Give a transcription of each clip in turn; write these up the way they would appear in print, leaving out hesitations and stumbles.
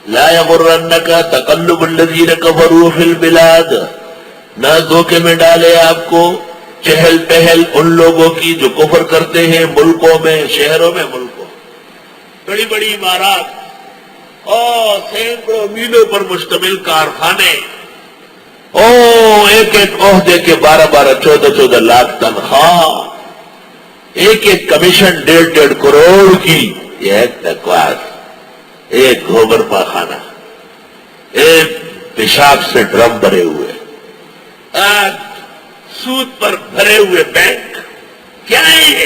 لا یغرنک تقلب الذین کفروا فی البلاد، نہ دھوکے میں ڈالے آپ کو چہل پہل ان لوگوں کی جو کفر کرتے ہیں ملکوں میں، شہروں میں، ملکوں میں، بڑی بڑی عمارات اور سینکڑوں میلوں پر مشتمل کارخانے، ایک ایک عہدے کے 12 14 لاکھ تنخواہ، ایک ایک کمیشن 1.5 کروڑ کی، یہ ایک بکواس، ایک گوبر پاخانہ، ایک پیشاب سے ڈرم بھرے ہوئے، سود پر بھرے ہوئے بینک، کیا ہے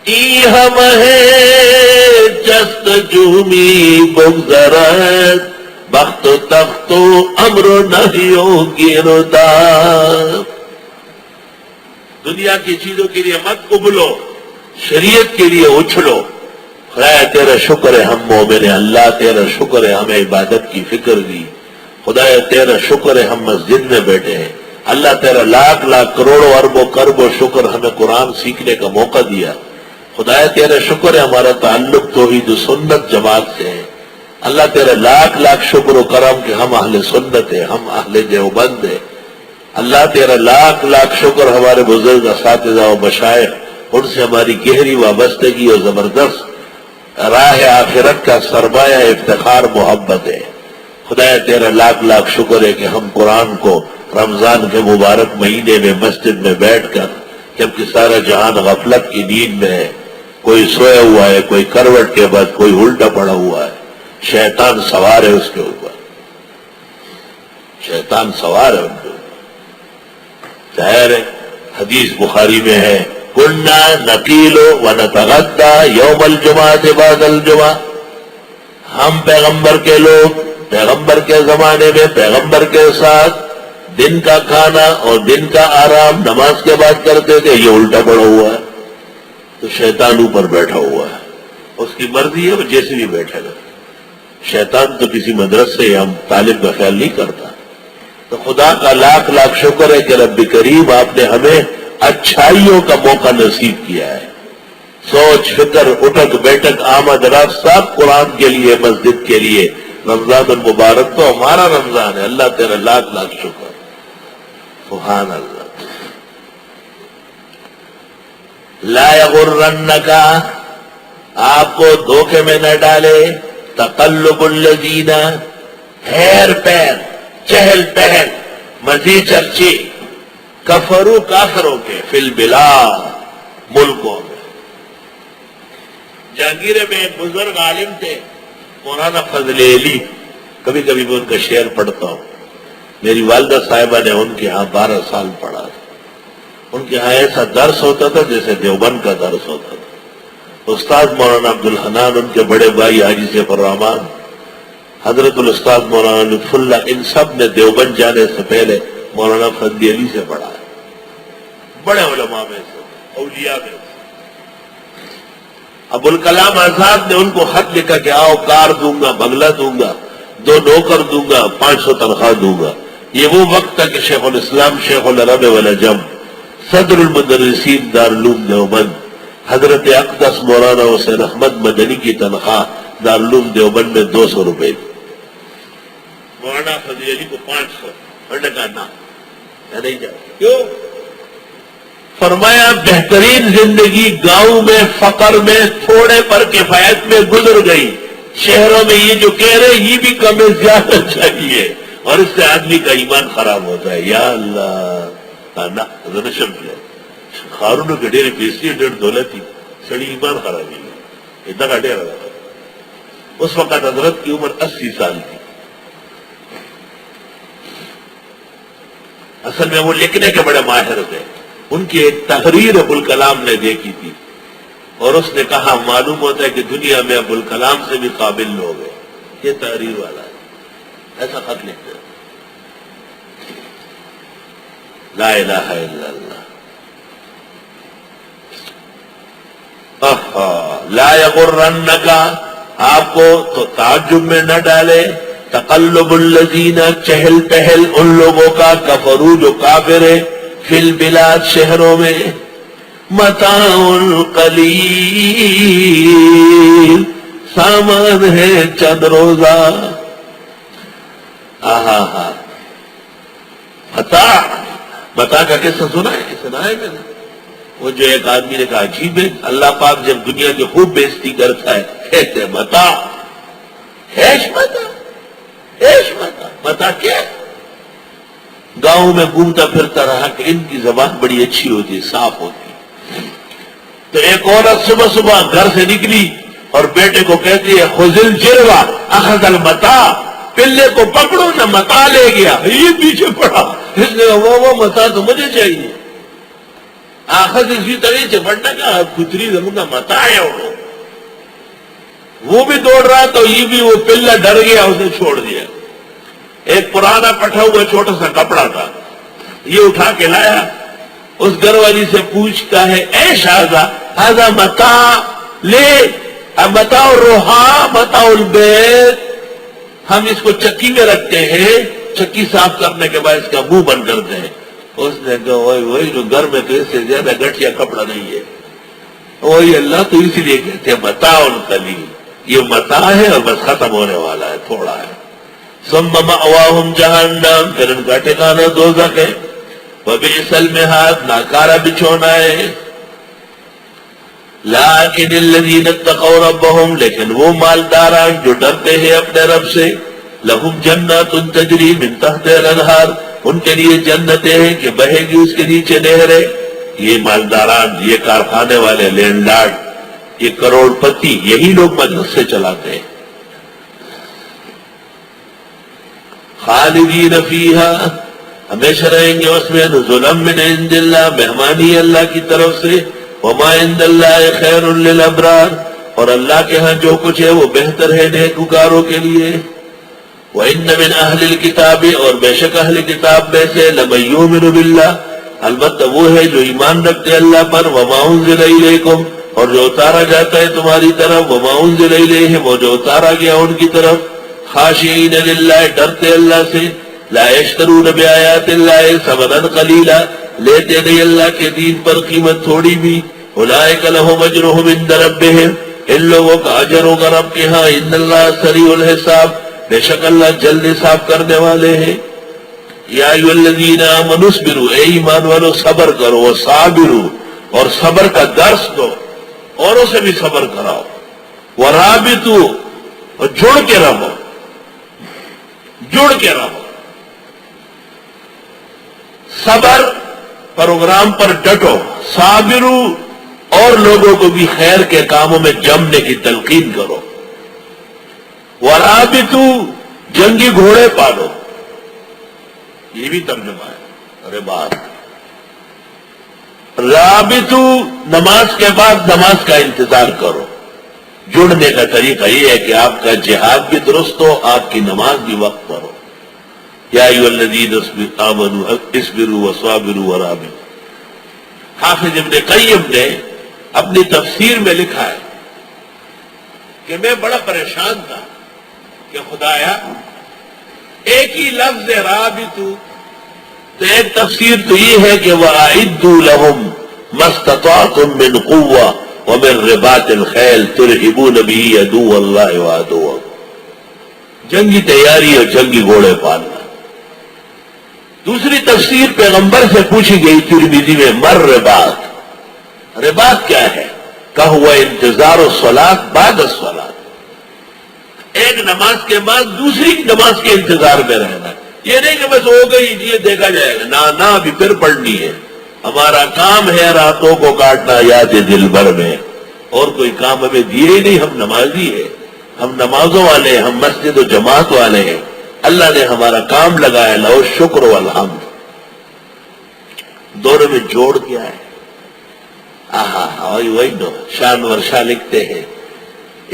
ای ہم ہے جست جومی بگذرت، بخت و تخت و امر و نہیوں گردار۔ دنیا کی چیزوں کے لیے مت ابلو، شریعت کے لیے اچھلو۔ خدا تیرا شکر ہے ہم مومن ہیں، اللہ تیرا شکر ہے ہمیں عبادت کی فکر دی، خدا تیرا شکر ہے ہم مسجد میں بیٹھے ہیں، اللہ تیرا لاکھ لاکھ کروڑوں اربوں کربوں شکر ہمیں قرآن سیکھنے کا موقع دیا، خدا تیرا شکر ہے ہمارا تعلق توحید و سنت جماعت سے ہے، اللہ تیرا لاکھ لاکھ شکر و کرم کہ ہم اہل سنت ہیں، ہم اہل دیوبند ہیں، اللہ تیرا لاکھ لاکھ شکر ہمارے بزرگ اساتذہ و مشائخ، ان سے ہماری گہری وابستگی اور زبردست راہ آخرت کا سرمایہ افتخار محبت ہے، خدا تیرا لاکھ لاکھ شکر ہے کہ ہم قرآن کو رمضان کے مبارک مہینے میں مسجد میں بیٹھ کر، جبکہ سارا جہان غفلت کی نیند میں ہے، کوئی سویا ہوا ہے، کوئی کروٹ کے بعد، کوئی الٹا پڑا ہوا ہے، شیطان سوار ہے اس کے اوپر، شیطان سوار ہے ان کے اوپر۔ ظاہر ہے حدیث بخاری میں ہے کنا نقیل و نتغدی یوم الجمعہ بعد الجمعہ، ہم پیغمبر کے لوگ پیغمبر کے زمانے میں پیغمبر کے ساتھ دن کا کھانا اور دن کا آرام نماز کے بعد کرتے تھے، یہ الٹا پڑا ہوا ہے، تو شیطان اوپر بیٹھا ہوا ہے، اس کی مرضی ہے وہ جیسے بھی بیٹھے گا، شیطان تو کسی مدرسے یا طالب کا خیال نہیں کرتا۔ تو خدا کا لاکھ لاکھ شکر ہے کہ رب کریم آپ نے ہمیں اچھائیوں کا موقع نصیب کیا ہے، سوچ فکر اٹھک بیٹھک آمد رفت سب قرآن کے لیے، مسجد کے لیے۔ رمضان المبارک تو ہمارا رمضان ہے، اللہ تیرا لاکھ لاکھ شکر، سبحان اللہ۔ لا یغرنک، آپ کو دھوکے میں نہ ڈالے، تقلب الذین، ہیر پیر، چہل پہل، مزید چرچے، کفروا کافروں کے، فی البلاد، ملکوں میں۔ جہانگیر میں ایک بزرگ عالم تھے مولانا فضل علی، کبھی کبھی میں ان کا شعر پڑھتا ہوں، میری والدہ صاحبہ نے ان کے ہاں 12 سال پڑھا تھا، ان کے ہاں ایسا درس ہوتا تھا جیسے دیوبند کا درس ہوتا تھا۔ استاد مولانا عبدالحنان، ان کے بڑے بھائی حاجی سیف الرحمان، حضرت الاستاذ مولانا لطف اللہ، ان سب نے دیوبند جانے سے پہلے مولانا فضل علی سے پڑھا ہے، بڑے علماء میں سے، اولیاء میں سے۔ ابوالکلام آزاد نے ان کو خط لکھا کہ آؤ کار دوں گا، بنگلہ دوں گا، 2 نوکر دوں گا، 500 تنخواہ دوں گا۔ یہ وہ وقت تھا کہ شیخ الاسلام شیخ العرب والعجم صدر المدرسین دارالعلوم دیوبند حضرت اقدس مولانا حسین احمد مدنی کی تنخواہ دارالعلوم دیوبند میں 200 روپے تھی، مولانا فضل علی کو 500۔ انہوں نے کہا نہ نہیں جاؤ، کیوں؟ فرمایا بہترین زندگی گاؤں میں فقر میں تھوڑے پر کفایت میں گزر گئی، شہروں میں یہ جو کہہ رہے یہ بھی کم زیادہ چاہیے، اور اس سے آدمی کا ایمان خراب ہوتا ہے۔ یا اللہ، خارون کے ڈیرے پیسی 1.5 دولت تھی، سڑی ایمان خرابی ہے، اتنا کا ڈیرا رہا۔ اس وقت حضرت کی عمر 80 سال تھی۔ اصل میں وہ لکھنے کے بڑے ماہر تھے، ان کی ایک تحریر ابوالکلام نے دیکھی تھی، اور اس نے کہا معلوم ہوتا ہے کہ دنیا میں ابوالکلام سے بھی قابل لوگ ہیں، یہ تحریر والا ہے، ایسا خط لکھتے ہیں۔ لا الہ الا اللہ۔ لا یغرنک، آپ کو تو تعجب میں نہ ڈالے، تقلب الذین، چہل پہل ان لوگوں کا، کفروا جو کافر ہے، فی البلاد شہروں میں، متاع قلیل، سامان ہے چند روزہ، ہاں متا کا قصہ سنا ہے میں نے؟ وہ جو ایک آدمی نے کہا عجیب ہے، اللہ پاک جب دنیا کی خوب بےزتی کرتا ہے کہتے ہیں متا، ہیش متا کیا؟ گاؤں میں گھومتا پھرتا رہا کہ ان کی زبان بڑی اچھی ہوتی، صاف ہوتی. تو ایک عورت صبح صبح گھر سے نکلی اور بیٹے کو کہتی ہے خذل جروا اخذ المتا، پلے کو پکڑو نہ متا لے گیا. یہ پیچھے پڑا، اس نے وہ متا تو مجھے چاہیے. آخذ اسی طرح سے پڑھنا کا کتری ضرور کا متا ہے. وہ بھی دوڑ رہا تو یہ بھی، وہ پلہ ڈر گیا، اس نے چھوڑ دیا. ایک پرانا پٹھا ہوا چھوٹا سا کپڑا تھا، یہ اٹھا کے لایا، اس گھر والی سے پوچھتا ہے اے شاہزا ہذا متا لے متا الروحا متا البیت، ہم اس کو چکی میں رکھتے ہیں، چکی صاف کرنے کے بعد اس کا منہ بند کرتے ہیں. اس نے کہا وہی جو گھر میں تو اس سے زیادہ گٹھیا کپڑا نہیں ہے. وہی اللہ تو اسی لیے کہتے ہیں متا القلیل، یہ متا ہے اور بس ختم ہونے والا ہے، تھوڑا ہے. ثم مأواہم جہنم، پھر ان کا ٹھکانہ دوزخ ہے. وبئس المہاد، ناکارہ بچھونا ہے. لیکن الذین اتقوا ربہم، لیکن وہ مالداران جو ڈرتے ہیں اپنے رب سے، لہم جنات تجری من تحتہا الانہار، ان کے لیے جنتیں ہیں کہ بہے گی اس کے نیچے نہریں. یہ مالداران، یہ کارخانے والے، لینڈ لارڈ، یہ کروڑ پتی، یہی لوگ مجلس سے چلاتے ہیں. خالدین فیہا، ہمیشہ رہیں گے اس میں. نزلا من عند اللہ، مہمانی اللہ کی طرف سے. وما عند اللہ خیر للابرار، اور اللہ کے ہاں جو کچھ ہے وہ بہتر ہے نیکوکاروں کے لیے. وَإِنَّ مِنْ أَهْلِ الْكِتَابِ، اور بے شک اہل کتاب میں سے لَمَن يُؤْمِنُ بِاللَّهِ، البتہ وہ ہے جو ایمان رکھتے اللہ پر. وَمَا أُنزِلَ إِلَيْكُمْ، اور جو اتارا جاتا ہے تمہاری طرف. وَمَا أُنزِلَ إِلَيْهِمْ، اور جو اتارا گیا ان کی طرف. خاشعین للہ، ڈرتے اللہ سے. لا یشترون بآیات اللہ ثمنا قلیلا، لیتے نہیں اللہ کے دین پر قیمت تھوڑی بھی. اولئک لہم اجرہم عند ربہم، ان لوگوں کا اجر ہوگا رب کے ہاں. ان اللہ سریع الحساب، بے شک اللہ جلد حساب کرنے والے ہیں. یا ایھا الذین آمنوا اصبروا، اے ایمان والو صبر کرو. وصابروا، اور صبر کا درس دو، اوروں سے بھی صبر کراؤ. ورابطوا، اور جڑ کے رہو، جڑ کے رہو. صبر پروگرام پر ڈٹو. صابرو، اور لوگوں کو بھی خیر کے کاموں میں جمنے کی تلقین کرو. ورابطو، جنگی گھوڑے پالو. یہ بھی ترجمہ ہے رباط. رابطو، نماز کے بعد نماز کا انتظار کرو. جڑنے کا طریقہ یہ ہے کہ آپ کا جہاد بھی درست ہو، آپ کی نماز بھی وقت پر ہو. یا ایھا الذین آمنوا اصبروا وصابروا ورابطوا. حافظ ابن قیم نے اپنی تفسیر میں لکھا ہے کہ میں بڑا پریشان تھا کہ خدایا ایک ہی لفظ رابطو، تو ایک تفسیر تو یہ ہے کہ وَأَعِدُّوا لَهُمْ مَا اسْتَطَعْتُم مِّن قُوَّةٍ وَمِن رِّبَاطِ الْخَيْلِ تُرْهِبُونَ بِهِ عَدُوَّ اللَّهِ وَعَدُوَّكُمْ، جنگی تیاری اور جنگی گھوڑے پالنا. دوسری تفسیر پیغمبر سے پوچھی گئی ترمذی میں، مر رباط، رباط کیا ہے؟ کہا ہوا انتظار الصلاۃ بعد الصلاۃ، ایک نماز کے بعد دوسری نماز کے انتظار میں رہنا. یہ نہیں کہ بس ہو گئی یہ دیکھا جائے گا، نہ ابھی پھر پڑھنی ہے. ہمارا کام ہے راتوں کو کاٹنا یاد دل بھر میں، اور کوئی کام ہمیں دیے ہی نہیں. ہم نمازی ہیں، ہم نمازوں والے ہیں، ہم مسجد و جماعت والے ہیں. اللہ نے ہمارا کام لگایا، لہو شکر والحمد. دونوں میں جوڑ کیا ہے؟ وہی نو شان ورشا لکھتے ہیں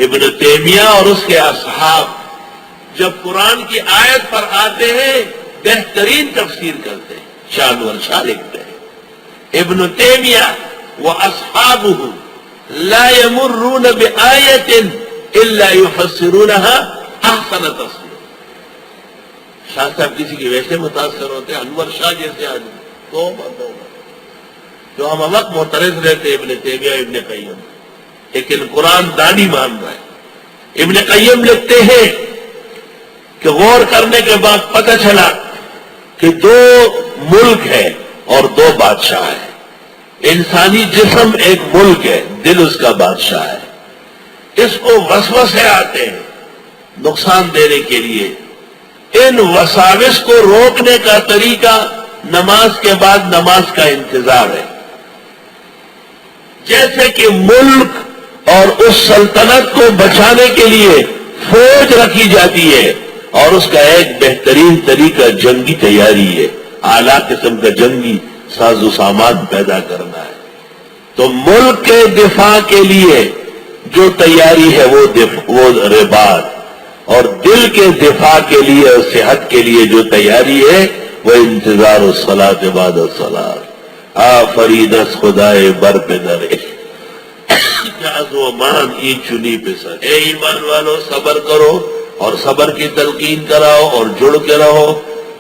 ابن تیمیہ اور اس کے اصحاب جب قرآن کی آیت پر آتے ہیں بہترین تفسیر کرتے ہیں. شان ورشا لکھتے ہیں ابن تیمیہ واصحابہ لا يمرون بآیت الا يفسرونها احسن تفسیر. شاہ صاحب کسی کی ویسے متاثر ہوتے ہیں، انور شاہ جیسے آدمی توبہ جو ہم وقت معترض رہتے ابن تیمیہ ابن قیم، لیکن قرآن دانی مان رہا ہے. ابن قیم لکھتے ہیں کہ غور کرنے کے بعد پتہ چلا کہ دو ملک ہے اور دو بادشاہ ہیں. انسانی جسم ایک ملک ہے، دل اس کا بادشاہ ہے. اس کو وسوسے آتے ہیں نقصان دینے کے لیے. ان وساوس کو روکنے کا طریقہ نماز کے بعد نماز کا انتظار ہے. جیسے کہ ملک اور اس سلطنت کو بچانے کے لیے فوج رکھی جاتی ہے، اور اس کا ایک بہترین طریقہ جنگی تیاری ہے، اعلیٰ قسم کا جنگی ساز و سامان پیدا کرنا ہے. تو ملک کے دفاع کے لیے جو تیاری ہے وہ رباط، اور دل کے دفاع کے لیے اور صحت کے لیے جو تیاری ہے وہ انتظار الصلاۃ بعد الصلاۃ. آفرید از خدائے بر پہ درے جاز و مان ای چنی پہ سر. اے ایمان والو صبر کرو اور صبر کی تلقین کراؤ اور جڑ کے رہو.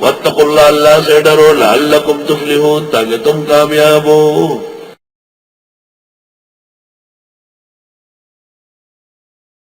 واتقوا اللہ، اللہ سے ڈرو، لعلکم تفلحون، تاکہ تم کامیاب ہو.